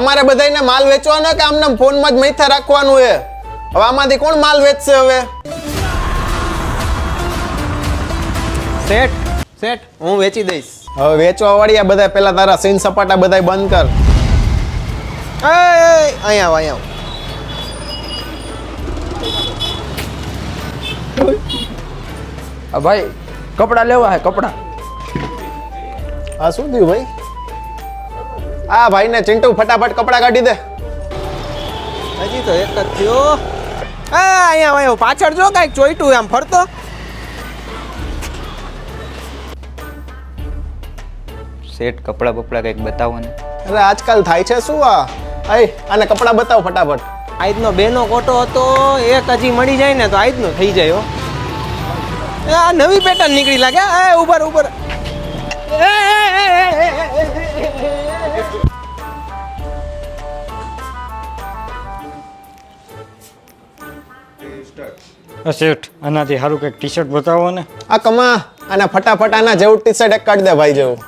તમારે બધાને માલ વેચવાનો કે આમને ફોનમાં જ મૈથા રાખવાનું છે? હવે આમાંથી કોણ માલ વેચશે હવે? શેઠ હું વેચી દઈશ. હવે વેચવા વાળી આ બધા પેલા તારા સીન સપાટા બધા બંધ કર. અહીંયા ભાઈ કપડા લેવા હે કપડા. આ શું થયું ભાઈ? આ ભાઈને ચિંટુ ફટાફટ કપડા કાઢી દે. હજી તો એક જ થયો. અહીંયા પાછળ જો કાંઈક ચોઈટું આમ ફરતો. શેઠ કપડા બપડા કંઈક બતાવો ને. અરે આજકાલ થાય છે શું આ? આને કપડા બતાવો ફટાફટ. આજનો બેનો કોટો હતો એક હજી મળી જાય ને તો આજનો થઈ જાય. આ નવી પેટર્ન નીકળી લાગે. ઉપર શેઠ આનાથી સારું કંઈક ટી શર્ટ બતાવો ને. આ કમા આને ફટાફટ આના જેવું ટી શર્ટ એક કાઢી દે ભાઈ જેવું.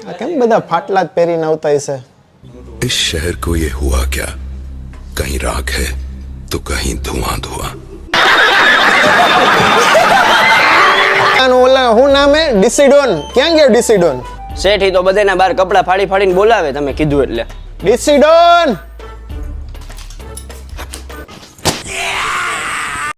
આ કેમ બધા ફાટલા જ પહેરીને આવતા હશે? इस शहर को ये हुआ क्या? कहीं राख है तो कहीं धुआं धुआं. ઓલા હું નામ હે? ડિસિડોન. ક્યાં ગયો ડિસિડોન? શેઠ ઈ તો બધાના બાર કપડા ફાડી ફાડીને બોલાવે તમે કીધું એટલે. ડિસિડોન